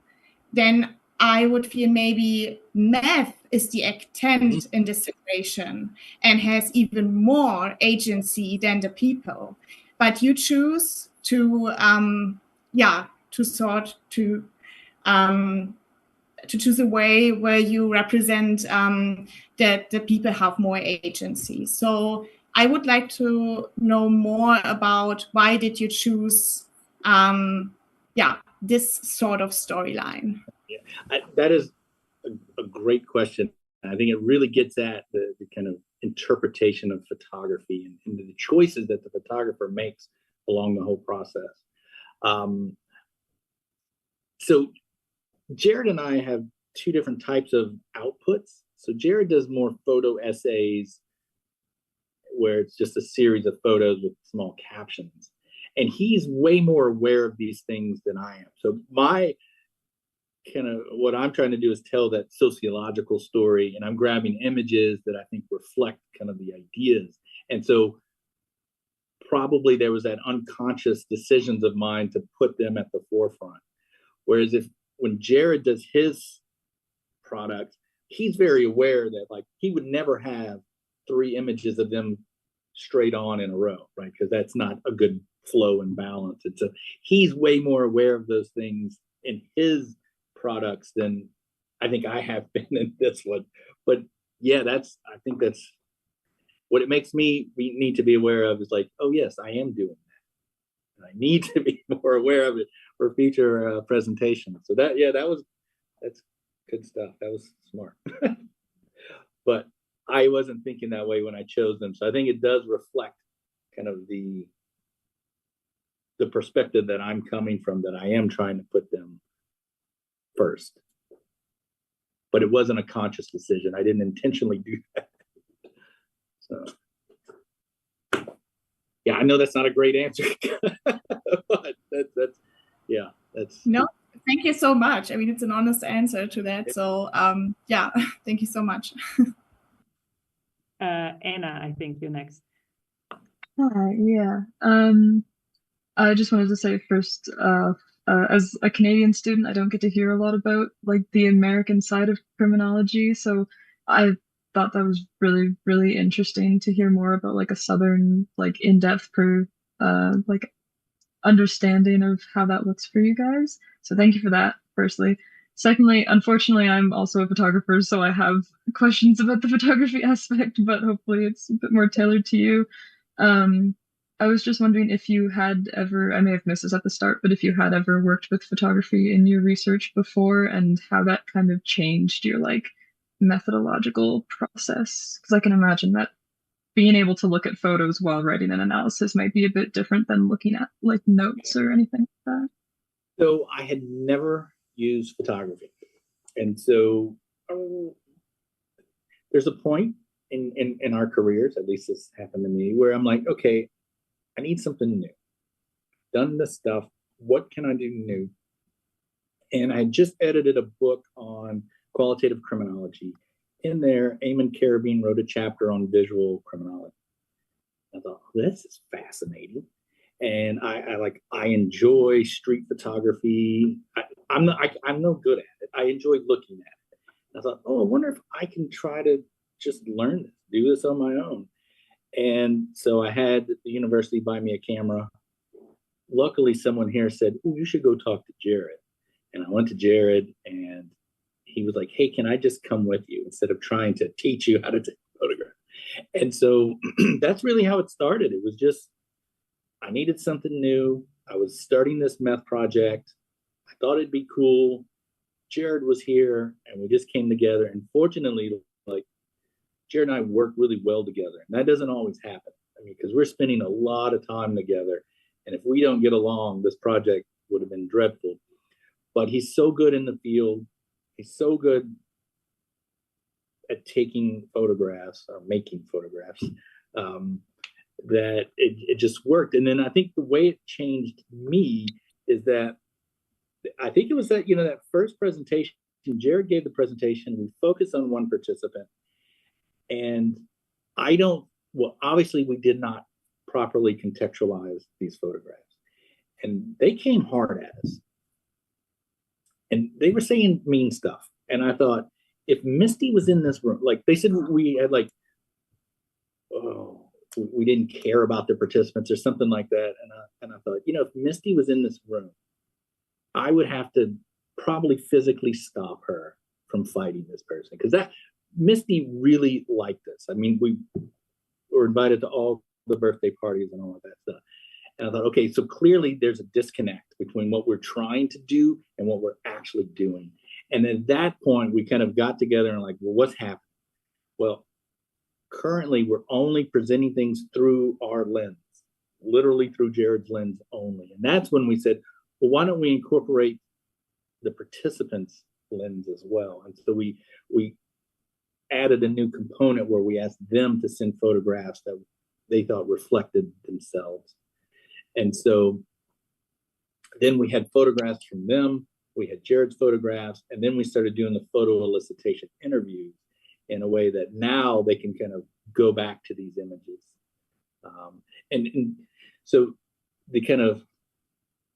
then I would feel maybe meth is the actant in this situation and has even more agency than the people. But you choose to choose a way where you represent that the people have more agency. So I would like to know more about why did you choose this sort of storyline? Yeah, that is a great question. I think it really gets at the kind of interpretation of photography and the choices that the photographer makes along the whole process. So Jared and I have 2 different types of outputs. So Jared does more photo essays where it's just a series of photos with small captions. And he's way more aware of these things than I am. So my kind of what I'm trying to do is tell that sociological story, and I'm grabbing images that I think reflect kind of the ideas. And so probably there was that unconscious decisions of mine to put them at the forefront. Whereas when Jared does his product, he's very aware that like he would never have 3 images of them straight on in a row, right? Because that's not a good flow and balance. And so he's way more aware of those things in his products than I think I have been in this one. But yeah, I think that's what it makes we need to be aware of, is like, oh yes, I am doing that. And I need to be more aware of it for future presentations. So that's good stuff. That was smart. But I wasn't thinking that way when I chose them. So I think it does reflect kind of the perspective that I'm coming from, that I am trying to put them first. But it wasn't a conscious decision. I didn't intentionally do that. So yeah, I know that's not a great answer. But that's no, thank you so much. I mean, it's an honest answer to that. So yeah, thank you so much. Anna, I think you're next. Hi, yeah. I just wanted to say first, as a Canadian student, I don't get to hear a lot about like the American side of criminology, so I thought that was really, really interesting to hear more about like a Southern, like in-depth like understanding of how that looks for you guys. So thank you for that, firstly. Secondly, unfortunately, I'm also a photographer, so I have questions about the photography aspect, but hopefully it's a bit more tailored to you. I was just wondering if you had ever, I may have missed this at the start, but if you had ever worked with photography in your research before, and how that kind of changed your like methodological process. Because I can imagine that being able to look at photos while writing an analysis might be a bit different than looking at like notes or anything like that. So I had never used photography. And so there's a point in our careers, at least this happened to me, where I'm like, okay, I need something new. Done this stuff. What can I do new? And I had just edited a book on qualitative criminology. In there, Eamon Carabine wrote a chapter on visual criminology. I thought, this is fascinating. And I enjoy street photography. I'm no good at it. I enjoy looking at it. And I thought, oh, I wonder if I can try to just learn this, do this on my own. And so I had the university buy me a camera. Luckily, someone here said, oh, you should go talk to Jared. And I went to Jared, and he was like, hey, can I just come with you instead of trying to teach you how to take a photograph? And so that's really how it started. It was just, I needed something new. I was starting this meth project. I thought it'd be cool. Jared was here, and we just came together. And fortunately, like, Jared and I work really well together. And that doesn't always happen. I mean, because we're spending a lot of time together. And if we don't get along, this project would have been dreadful. But he's so good in the field. He's so good at taking photographs or making photographs that it just worked. And then I think the way it changed me is that I think it was that, that first presentation, Jared gave the presentation, we focused on one participant. And obviously we did not properly contextualize these photographs. And they came hard at us. And they were saying mean stuff. And I thought, if Misty was in this room, like they said, we had we didn't care about the participants or something like that. And I thought, if Misty was in this room, I would have to probably physically stop her from fighting this person. Because Misty really liked us. I mean, we were invited to all the birthday parties and all of that stuff. And I thought, okay, so clearly there's a disconnect between what we're trying to do and what we're actually doing. And at that point, we kind of got together and like, well, what's happening? Well, currently we're only presenting things through our lens, literally through Jared's lens only. And that's when we said, well, why don't we incorporate the participants' lens as well? And so we added a new component where we asked them to send photographs that they thought reflected themselves. And so then we had photographs from them, we had Jared's photographs, and then we started doing the photo elicitation interviews in a way that now they can kind of go back to these images. And so the kind of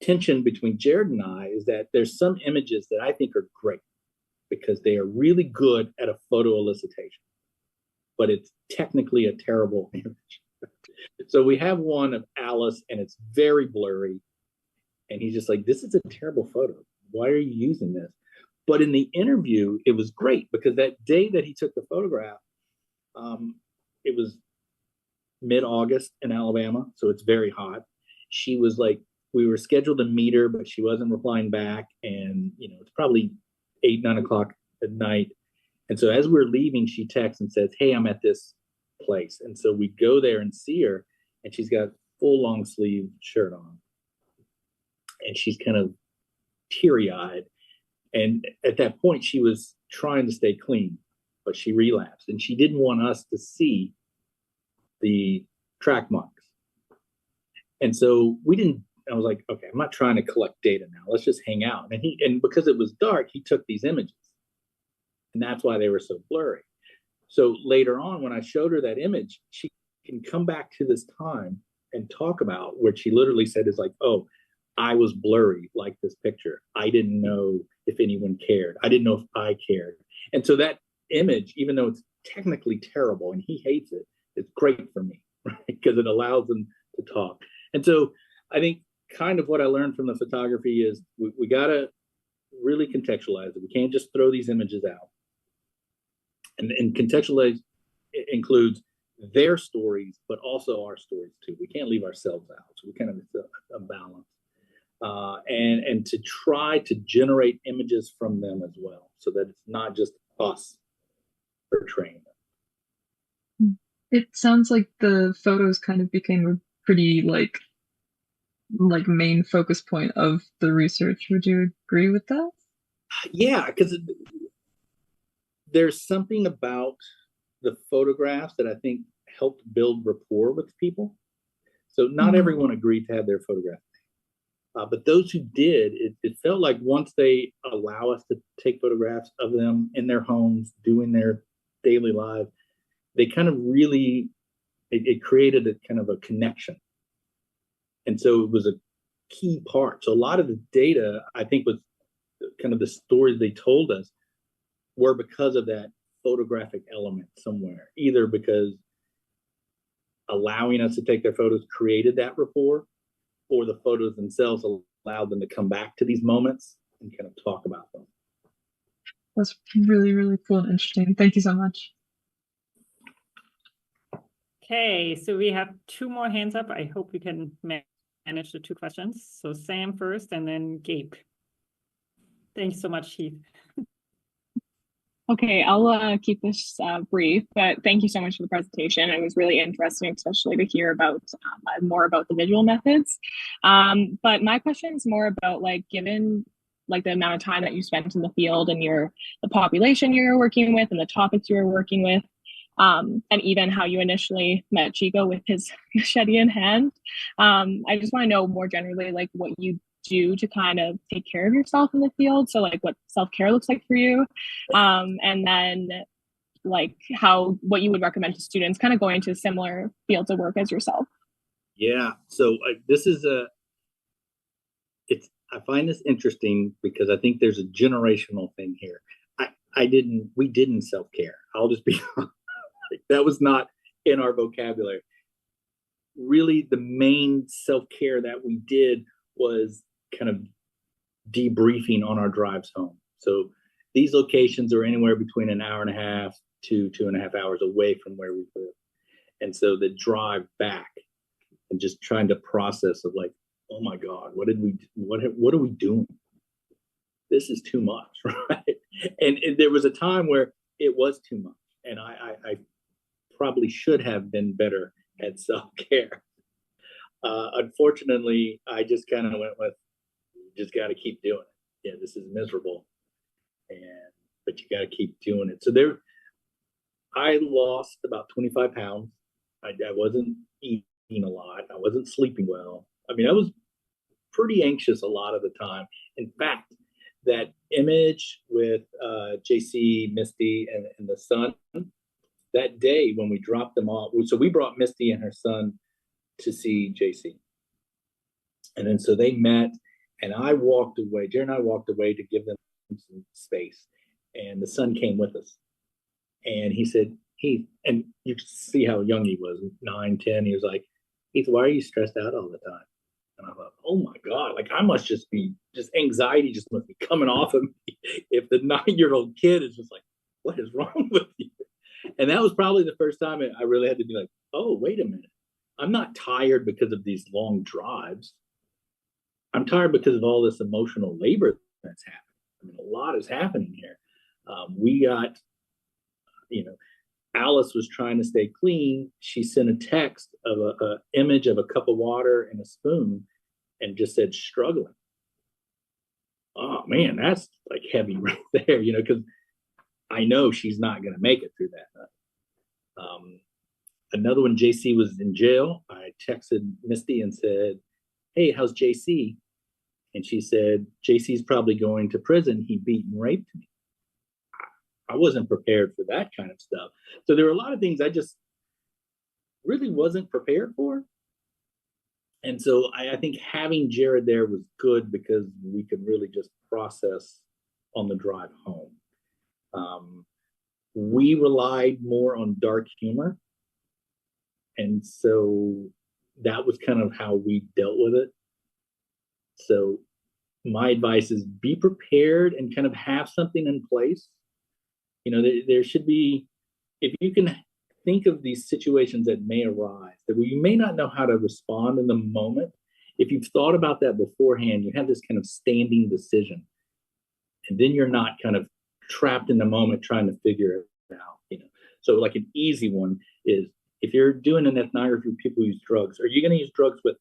tension between Jared and I is that there's some images that I think are great because they are really good at a photo elicitation, but it's technically a terrible image. So we have one of Alice and it's very blurry. And he's just like, this is a terrible photo. Why are you using this? But in the interview, it was great because that day that he took the photograph, it was mid-August in Alabama. So it's very hot. She was like, we were scheduled to meet her, but she wasn't replying back. And, it's probably 8, 9 o'clock at night. And so as we're leaving, she texts and says, hey, I'm at this place. And so we go there and see her, and she's got full long sleeve shirt on. And she's kind of teary-eyed. And at that point, she was trying to stay clean, but she relapsed. And she didn't want us to see the track marks. And so I was like, okay, I'm not trying to collect data now. Let's just hang out. And because it was dark, he took these images. And that's why they were so blurry. So later on, when I showed her that image, she can come back to this time and talk about what she literally said is like, oh, I was blurry like this picture. I didn't know if anyone cared. I didn't know if I cared. And so that image, even though it's technically terrible and he hates it, it's great for me, right? Because it allows them to talk. And so I think kind of what I learned from the photography is we got to really contextualize it. We can't just throw these images out. And contextualize includes their stories, but also our stories too. We can't leave ourselves out. So we kind of, it's a balance. And to try to generate images from them as well, so that it's not just us portraying them. It sounds like the photos kind of became a pretty like main focus point of the research. Would you agree with that? Yeah, because there's something about the photographs that I think helped build rapport with people. So not everyone agreed to have their photograph. But those who did, it felt like once they allow us to take photographs of them in their homes, doing their daily lives, they kind of really, it created a kind of a connection. And so it was a key part. So a lot of the data, I think, was kind of the stories they told us were because of that photographic element somewhere, either because allowing us to take their photos created that rapport, or the photos themselves allowed them to come back to these moments and kind of talk about them. That's really, really cool and interesting. Thank you so much. Okay, so we have 2 more hands up. I hope we can manage the 2 questions. So Sam first and then Gabe. Thanks so much, Heith. Okay, I'll keep this brief, but thank you so much for the presentation. It was really interesting, especially to hear about more about the visual methods. But my question is more about, like, given like the amount of time that you spent in the field and the population you're working with and the topics you were working with, and even how you initially met Chico with his machete in hand. I just want to know more generally, like, what you do to kind of take care of yourself in the field. So like what self-care looks like for you. And then like what you would recommend to students kind of going to similar fields of work as yourself. Yeah. So this is I find this interesting because I think there's a generational thing here. We didn't self-care. I'll just be honest. That was not in our vocabulary. Really, the main self-care that we did was kind of debriefing on our drives home. So these locations are anywhere between an hour and a half to 2.5 hours away from where we live. And so the drive back and just trying to process of like, oh my God, what are we doing? This is too much, right? And there was a time where it was too much. And I probably should have been better at self-care. Unfortunately, I just kind of went with, you just got to keep doing it. Yeah, this is miserable, but you got to keep doing it. So I lost about 25 pounds. I wasn't eating a lot. I wasn't sleeping well. I mean, I was pretty anxious a lot of the time. In fact, that image with JC, Misty, and the son, that day when we dropped them off, so we brought Misty and her son to see JC. And then so they met, and Jared and I walked away to give them some space. And the son came with us. And he said, Heith, and you could see how young he was, 9, 10. He was like, Heith, why are you stressed out all the time? And I thought, oh my God, like I must just anxiety just must be coming off of me. If the 9-year-old kid is just like, what is wrong with you? And that was probably the first time I really had to be like, oh, wait a minute. I'm not tired because of these long drives. I'm tired because of all this emotional labor that's happening. I mean, a lot is happening here. We got, Alice was trying to stay clean. She sent a text of an image of a cup of water and a spoon and just said struggling. Oh man, that's like heavy right there, because I know she's not going to make it through that. Another one, JC was in jail. I texted Misty and said, hey, how's JC? And she said, JC's probably going to prison. He beat and raped me. I wasn't prepared for that kind of stuff. So there were a lot of things I just really wasn't prepared for. And so I think having Jared there was good because we could really just process on the drive home. We relied more on dark humor. And so that was kind of how we dealt with it. So my advice is be prepared and kind of have something in place. There should be, if you can think of these situations that may arise, that you may not know how to respond in the moment. If you've thought about that beforehand, you have this kind of standing decision. And then you're not kind of trapped in the moment trying to figure it out. So like an easy one is, if you're doing an ethnography where people use drugs, are you going to use drugs with?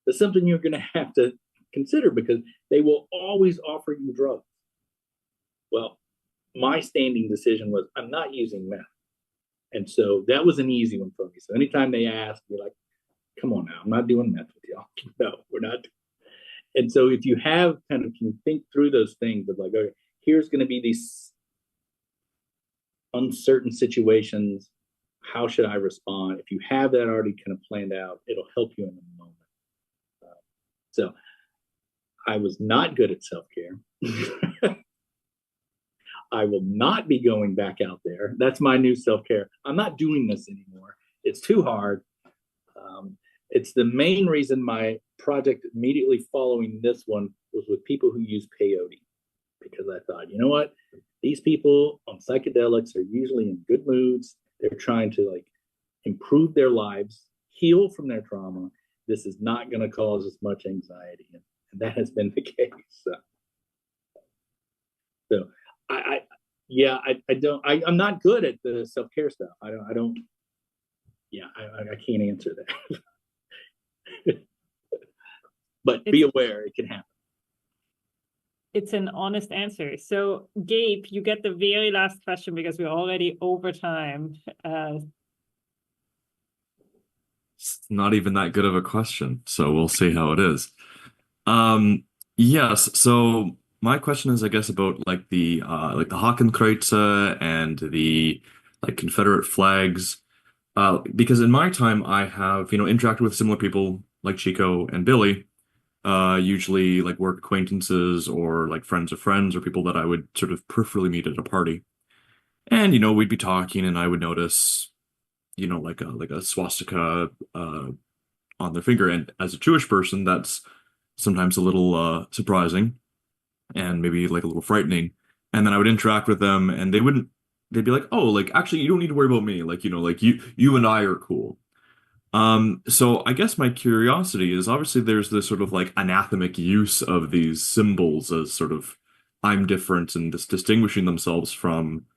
That's something you're going to have to consider because they will always offer you drugs. Well, my standing decision was I'm not using meth. And so that was an easy one for me. So anytime they ask, be like, come on now, I'm not doing meth with y'all. No, we're not. And so if you have kind of can think through those things of like, okay, here's going to be these uncertain situations. How should I respond? If you have that already kind of planned out, it'll help you in the moment. So I was not good at self-care. I will not be going back out there. That's my new self-care. I'm not doing this anymore. It's too hard. It's the main reason my project immediately following this one was with people who use peyote, because I thought, you know what? These people on psychedelics are usually in good moods. They're trying to like improve their lives, heal from their trauma. This is not going to cause as much anxiety, and that has been the case. So I'm not good at the self-care stuff. I can't answer that. But be aware, it can happen. It's an honest answer. So Gabe, you get the very last question because we're already over time. It's not even that good of a question, so we'll see how it is. Yes, so my question is, I guess, about like the Hakenkreuze and the like Confederate flags. Because in my time, I have, interacted with similar people like Chico and Billy, usually like work acquaintances or like friends of friends or people that I would sort of peripherally meet at a party. And, we'd be talking and I would notice, like a swastika on their finger. And as a Jewish person, that's sometimes a little surprising and maybe like a little frightening. And then I would interact with them and they'd be like, oh, like actually you don't need to worry about me. Like, like you and I are cool. So I guess my curiosity is obviously there's this sort of like anathemic use of these symbols as sort of I'm different and distinguishing themselves from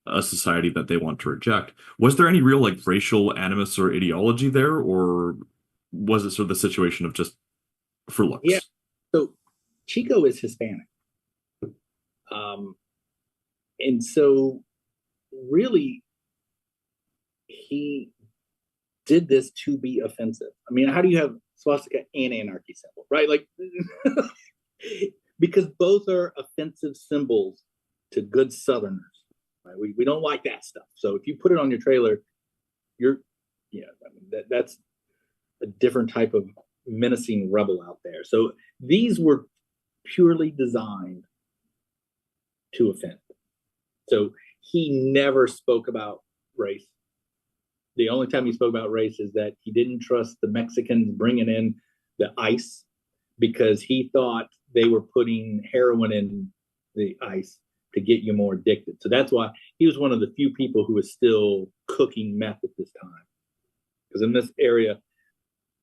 a society that they want to reject. Was there any real like racial animus or ideology there, or was it sort of the situation of just for looks? Yeah. So Chico is Hispanic. And so really he did this to be offensive. I mean, how do you have swastika and anarchy symbol, right? Like, because both are offensive symbols to good Southerners. Right? We don't like that stuff. So if you put it on your trailer, that's a different type of menacing rebel out there. So these were purely designed to offend. So he never spoke about race. The only time he spoke about race is that he didn't trust the Mexicans bringing in the ice because he thought they were putting heroin in the ice to get you more addicted. So that's why he was one of the few people who was still cooking meth at this time. Because in this area,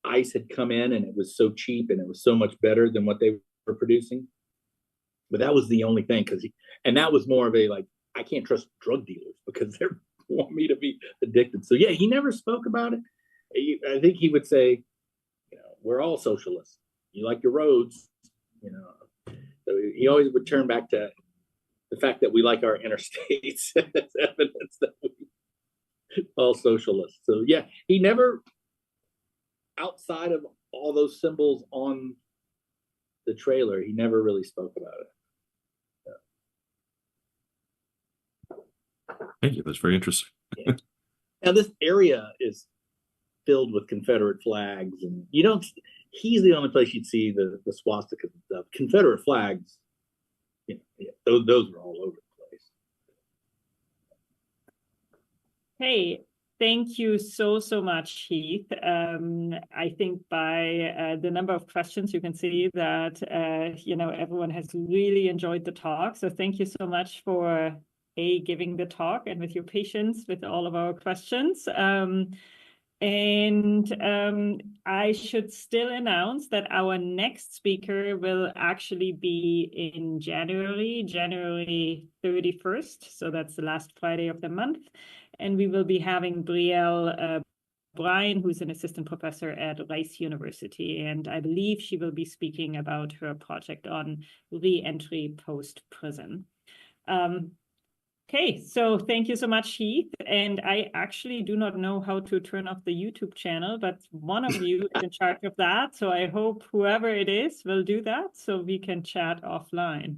ice had come in and it was so cheap and it was so much better than what they were producing. But that was the only thing, and that was more of a like, I can't trust drug dealers because they want me to be addicted. So yeah, he never spoke about it. I think he would say, we're all socialists. You like your roads, So he always would turn back to the fact that we like our interstates as evidence that we all socialists. So yeah, he never, outside of all those symbols on the trailer, he never really spoke about it. Thank you. That's very interesting. Yeah. Now this area is filled with Confederate flags, and he's the only place you'd see the swastika and stuff. Confederate flags, those are all over the place. Hey, thank you so much, Heith. I think by the number of questions, you can see that, everyone has really enjoyed the talk. So thank you so much for giving the talk and with your patience with all of our questions. I should still announce that our next speaker will actually be in January 31st. So that's the last Friday of the month. And we will be having Brielle Bryan, who's an assistant professor at Rice University. And I believe she will be speaking about her project on re-entry post-prison. Okay, so thank you so much, Heith. And I actually do not know how to turn off the YouTube channel, but one of you is in charge of that. So I hope whoever it is will do that so we can chat offline.